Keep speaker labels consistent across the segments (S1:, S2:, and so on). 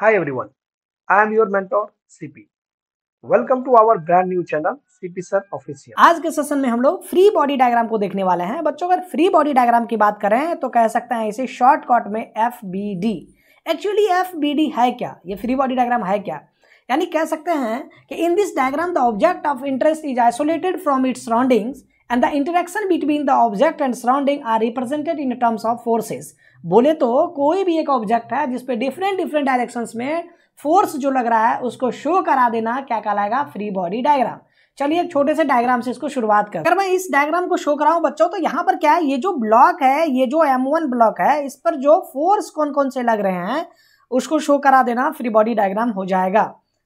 S1: Hi everyone, I am your mentor CP. Welcome to our brand new channel CP Sir Official.
S2: आज के session में हम लोग free body diagram को देखने वाले हैं। बच्चों अगर फ्री बॉडी डायग्राम की बात करें तो कह सकते हैं इसे शॉर्टकट में FBD। एक्चुअली FBD है क्या, ये फ्री बॉडी डायग्राम है क्या? यानी कह सकते हैं कि in this diagram the object of interest is isolated from its surroundings and the interaction between the object and surrounding are represented in terms of forces. बोले तो कोई भी एक ऑब्जेक्ट है जिसपे डिफरेंट डिफरेंट डायरेक्शंस में फोर्स जो लग रहा है उसको शो करा देना क्या कहलाएगा? Free body diagram. चलिए एक छोटे से डायग्राम से इसको शुरुआत कर। अगर मैं इस डायग्राम को शो कराऊं बच्चों तो यहाँ पर क्या है, ये जो ब्लॉक है, ये जो M1 ब्लॉक है, इस पर जो फोर्स कौन कौन से लग रहे हैं उसको शो करा देना फ्री बॉडी डायग्राम हो जाएगा।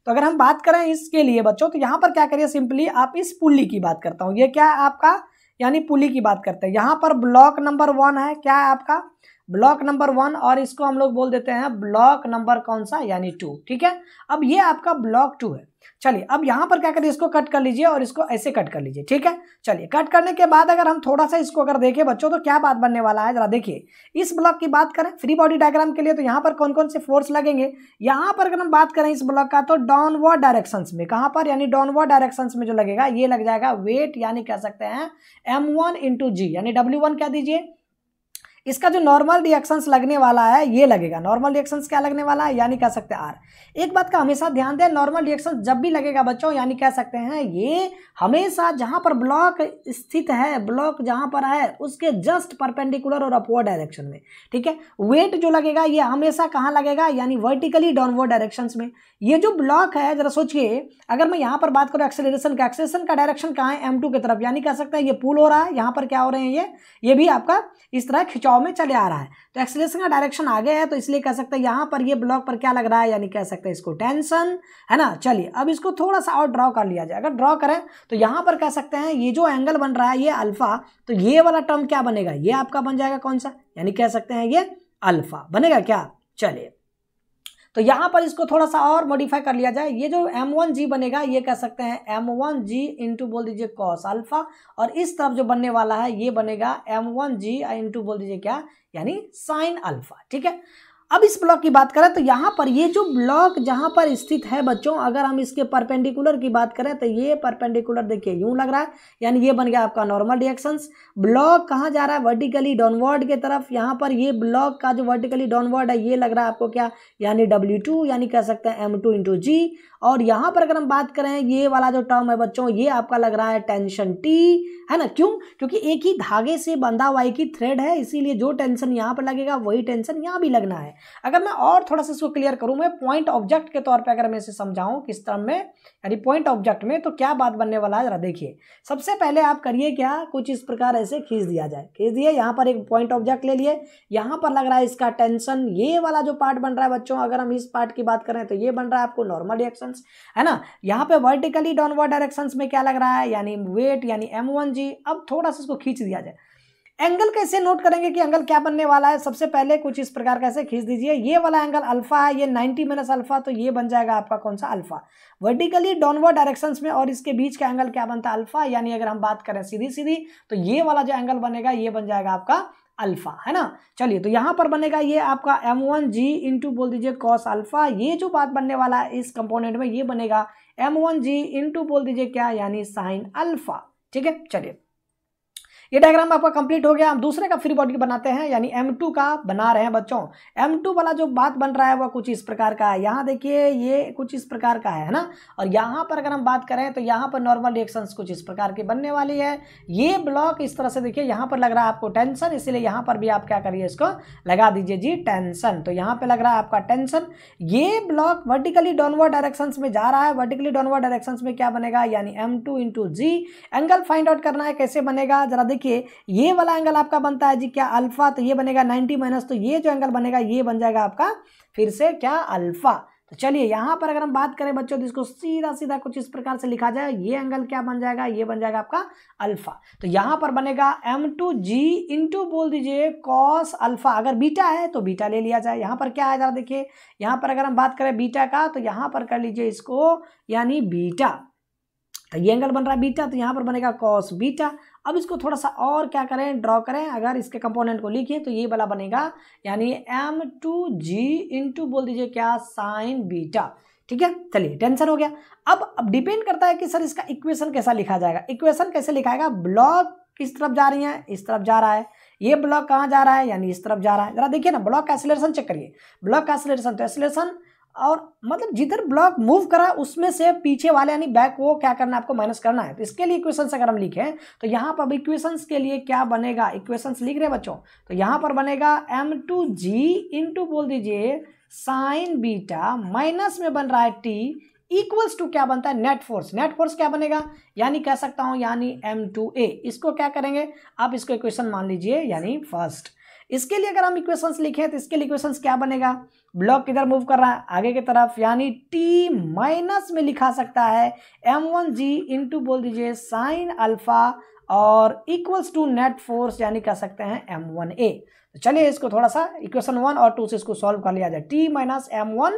S2: तो अगर हम बात करें इसके लिए बच्चों तो यहाँ पर क्या करिए, सिंपली आप इस पुल्ली की बात करता हूँ। ये क्या है आपका, यानी पुल्ली की बात करते हैं। यहाँ पर ब्लॉक नंबर 1 है, क्या है आपका ब्लॉक नंबर 1, और इसको हम लोग बोल देते हैं ब्लॉक नंबर कौन सा, यानी 2। ठीक है, अब ये आपका ब्लॉक 2 है। चलिए अब यहाँ पर क्या करिए, इसको कट कर लीजिए और इसको ऐसे कट कर लीजिए। ठीक है, चलिए कट करने के बाद अगर हम थोड़ा सा इसको अगर देखें बच्चों तो क्या बात बनने वाला है, जरा देखिए। इस ब्लॉक की बात करें फ्री बॉडी डायग्राम के लिए तो यहाँ पर कौन कौन से फोर्स लगेंगे। यहाँ पर अगर हम बात करें इस ब्लॉक का तो डाउनवर्ड डायरेक्शंस में, कहाँ पर, यानी डाउनवर्ड डायरेक्शंस में जो लगेगा ये लग जाएगा वेट, यानी कह सकते हैं M1 × G, यानी W1 क्या दीजिए। इसका जो नॉर्मल रिएक्शंस लगने वाला है ये लगेगा, नॉर्मल रिएक्शंस क्या लगने वाला है, यानी कह सकते हैं R। एक बात का हमेशा ध्यान दें, नॉर्मल रिएक्शन जब भी लगेगा बच्चों यानी कह सकते हैं ये हमेशा जहां पर ब्लॉक स्थित है, ब्लॉक जहां पर है उसके जस्ट परपेंडिकुलर और अपवर्ड डायरेक्शन में। ठीक है, वेट जो लगेगा ये हमेशा कहाँ लगेगा, यानी वर्टिकली डाउनवर्ड डायरेक्शंस में। ये जो ब्लॉक है जरा सोचिए, अगर मैं यहाँ पर बात करूँ एक्सेलरेशन का डायरेक्शन कहाँ है, M2 की तरफ, यानी कह सकते हैं ये पुल हो रहा है। यहाँ पर क्या हो रहे हैं, ये भी आपका इस तरह खिंचाव में चले आ रहा है, तो एक्सेलरेशन का डायरेक्शन आगे है, तो इसलिए कह सकते हैं यहाँ पर ये ब्लॉक पर क्या लग रहा है, यानी कह सकते हैं इसको टेंशन है ना। चलिए अब इसको थोड़ा सा और ड्रॉ कर लिया जाए। अगर ड्रॉ करें तो यहाँ पर कह सकते हैं ये जो एंगल बन रहा है ये अल्फा, तो ये वाला टर्म क्या बनेगा, ये आपका बन जाएगा कौन सा, यानी कह सकते हैं ये अल्फा बनेगा क्या। चलिए तो यहाँ पर इसको थोड़ा सा और मॉडिफाई कर लिया जाए। ये जो M1G बनेगा ये कह सकते हैं M1G इंटू बोल दीजिए कॉस अल्फा, और इस तरफ जो बनने वाला है ये बनेगा M1G इंटू बोल दीजिए क्या, यानी साइन अल्फा। ठीक है, अब इस ब्लॉक की बात करें तो यहाँ पर ये जो ब्लॉक जहाँ पर स्थित है बच्चों, अगर हम इसके परपेंडिकुलर की बात करें तो ये परपेंडिकुलर देखिए यूं लग रहा है, यानी ये बन गया आपका नॉर्मल रिएक्शंस। ब्लॉक कहाँ जा रहा है, वर्टिकली डाउनवर्ड के तरफ। यहाँ पर ये ब्लॉक का जो वर्टिकली डाउनवर्ड है ये लग रहा है आपको क्या, यानी W2, यानी कह सकते हैं M2 × G। और यहाँ पर अगर हम बात करें ये वाला जो टर्म है बच्चों ये आपका लग रहा है टेंशन T, है ना। क्यों, क्योंकि एक ही धागे से बंधा हुआ एक ही थ्रेड है, इसीलिए जो टेंशन यहाँ पर लगेगा वही टेंशन यहाँ भी लगना है। अगर मैं और थोड़ा सा इसको क्लियर करूं, मैं पॉइंट ऑब्जेक्ट के तौर पे अगर मैं इसे समझाऊं किस टर्म में, यानी पॉइंट ऑब्जेक्ट में, तो क्या बात बनने वाला है जरा देखिए। सबसे पहले आप करिए क्या, कुछ इस प्रकार ऐसे खींच दिया जाए, खींच दिए, यहाँ पर एक पॉइंट ऑब्जेक्ट ले लिए, यहाँ पर लग रहा है इसका टेंशन। ये वाला जो पार्ट बन रहा है बच्चों, अगर हम इस पार्ट की बात करें तो ये बन रहा है आपको नॉर्मल रिएक्शंस, है ना। यहाँ पे वर्टिकली डाउनवर्ड डायरेक्शंस में क्या लग रहा है, यानी वेट, यानी M1G। अब थोड़ा सा इसको खींच दिया जाए। एंगल कैसे नोट करेंगे कि एंगल क्या बनने वाला है, सबसे पहले कुछ इस प्रकार कैसे खींच दीजिए। ये वाला एंगल अल्फा है, ये 90 - अल्फा, तो ये बन जाएगा आपका कौन सा, अल्फा, वर्टिकली डाउनवर्ड डायरेक्शंस में, और इसके बीच का एंगल क्या बनता है, अल्फा। यानी अगर हम बात करें सीधी सीधी तो ये वाला जो एंगल बनेगा ये बन जाएगा आपका अल्फा, है ना। चलिए तो यहाँ पर बनेगा ये आपका M1G इंटू बोल दीजिए कॉस अल्फा। ये जो बात बनने वाला है इस कंपोनेंट में ये बनेगा M1G इंटू बोल दीजिए क्या, यानी साइन अल्फा। ठीक है, चलिए ये डायग्राम आपका कंप्लीट हो गया। हम दूसरे का फ्री बॉडी बनाते हैं, यानी M2 का बना रहे हैं बच्चों। M2 वाला जो बात बन रहा है वह कुछ इस प्रकार का है, यहाँ देखिए ये कुछ इस प्रकार का है ना। और यहाँ पर अगर हम बात करें तो यहाँ पर नॉर्मल रिएक्शंस कुछ इस प्रकार की बनने वाली है। ये ब्लॉक इस तरह से देखिए, यहाँ पर लग रहा है आपको टेंशन, इसलिए यहाँ पर भी आप क्या करिए, इसको लगा दीजिए जी टेंशन। तो यहाँ पे लग रहा है आपका टेंशन। ये ब्लॉक वर्टिकली डाउनवर्ड डायरेक्शंस में जा रहा है, वर्टिकली डाउनवर्ड डायरेक्शंस में क्या बनेगा, यानी M2 × G। Angle find out करना है, कैसे बनेगा जरा देखिए। ये वाला एंगल आपका बनता है जी क्या, अल्फा, तो ये बनेगा 90 - तो ये जो एंगल बनेगा ये बन जाएगा आपका फिर से क्या, अल्फा। तो चलिए यहाँ पर अगर हम बात करें बच्चों तो इसको सीधा सीधा कुछ इस प्रकार से लिखा जाए, ये एंगल क्या बन जाएगा, ये बन जाएगा आपका अल्फा। तो यहाँ पर बनेगा M2G इंटू बोल दीजिए कॉस अल्फा। अगर बीटा है तो बीटा ले लिया जाए। यहाँ पर क्या है जरा देखिए, यहाँ पर अगर हम बात करें बीटा का तो यहाँ पर कर लीजिए इसको, यानी बीटा, तो ये एंगल बन रहा है बीटा, तो यहाँ पर बनेगा कॉस बीटा। अब इसको थोड़ा सा और क्या करें, ड्रॉ करें। अगर इसके कंपोनेंट को लिखिए तो ये वाला बनेगा, यानी m2g इंटू बोल दीजिए क्या, साइन बीटा। ठीक है, चलिए टेंशन हो गया। अब डिपेंड करता है कि सर इसका इक्वेशन कैसा लिखा जाएगा। इक्वेशन कैसे लिखाएगा, ब्लॉक किस तरफ जा रही है, इस तरफ जा रहा है, ये ब्लॉक कहाँ जा रहा है, यानी इस तरफ जा रहा है। जरा देखिए ना, ब्लॉक का एक्सीलरेशन चेक करिए, ब्लॉक का एक्सीलरेशन, तो एक्सीलरेशन और मतलब जिधर ब्लॉक मूव करा उसमें से पीछे वाले यानी बैक वो क्या करना है, आपको माइनस करना है। तो इसके लिए इक्वेशंस अगर हम लिखें तो यहाँ पर इक्वेशंस के लिए क्या बनेगा, इक्वेशंस लिख रहे बच्चों, तो यहाँ पर बनेगा m2g इंटू बोल दीजिए साइन बीटा, माइनस में बन रहा है t, इक्वल्स टू क्या बनता है, नेट फोर्स। नेट फोर्स क्या बनेगा, यानी कह सकता हूं यानी m2a। इसको क्या करेंगे, आप इसको इक्वेशन मान लीजिए यानी फर्स्ट। इसके लिए अगर हम इक्वेशंस लिखें तो इसके लिए इक्वेशंस क्या बनेगा, ब्लॉक किधर मूव कर रहा है, आगे की तरफ, यानी t माइनस में लिखा सकता है m1g इंटू बोल दीजिए साइन अल्फा और इक्वल्स टू नेट फोर्स, यानी कह सकते हैं m1a। तो चलिए इसको थोड़ा सा इक्वेशन 1 और 2 से इसको सॉल्व कर लिया जाए। t माइनस m1,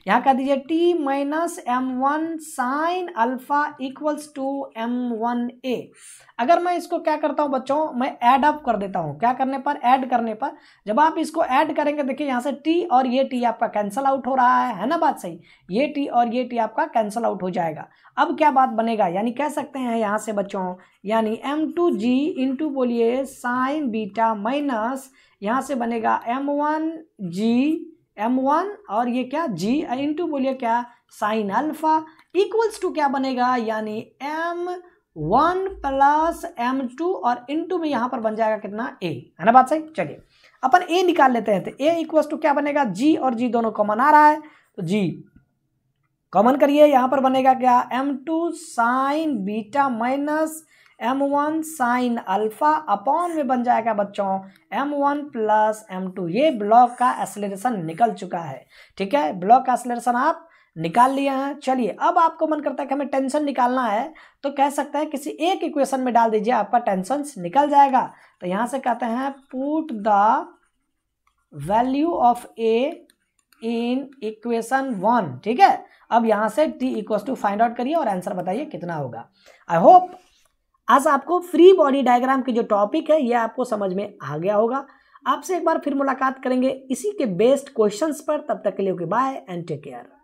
S2: यहाँ कह दीजिए t minus m1 sine alpha equals to m1a। अगर मैं इसको क्या करता हूँ बच्चों, मैं ऐड अप कर देता हूँ, क्या करने पर, ऐड करने पर। जब आप इसको ऐड करेंगे देखिए यहाँ से t और ये t आपका कैंसल आउट हो रहा है ना, बात सही, ये t और ये t आपका कैंसल आउट हो जाएगा। अब क्या बात बनेगा, यानी कह सकते हैं यहाँ से बच्चों, यानी m2g इंटू बोलिए साइन बीटा माइनस यहाँ से बनेगा m1g, m1 और ये क्या g इंटू बोलिए क्या साइन अल्फा इक्वल्स टू क्या बनेगा, यानी m1 प्लस m2 और इंटू में यहाँ पर बन जाएगा कितना, a, है ना बात सही। चलिए अपन a निकाल लेते हैं, तो a इक्वल्स टू क्या बनेगा, g और g दोनों कॉमन आ रहा है, तो g कॉमन करिए, यहाँ पर बनेगा क्या, m2 sign beta minus m1 sine alpha upon में बन जाएगा बच्चों m1 प्लस m2। ये ब्लॉक का एक्सेलरेशन निकल चुका है। ठीक है, ब्लॉक का एक्सेलरेशन आप निकाल लिए हैं। चलिए अब आपको मन करता है कि हमें टेंशन निकालना है, तो कह सकते हैं किसी एक इक्वेशन में डाल दीजिए, आपका टेंशन निकल जाएगा। तो यहाँ से कहते हैं put the value of a in equation 1। ठीक है, अब यहाँ से t equals to find out करिए और आंसर बताइए कितना होगा। आई होप आज आपको फ्री बॉडी डायग्राम की जो टॉपिक है ये आपको समझ में आ गया होगा। आपसे एक बार फिर मुलाकात करेंगे इसी के बेस्ड क्वेश्चंस पर, तब तक के लिए okay bye and take care.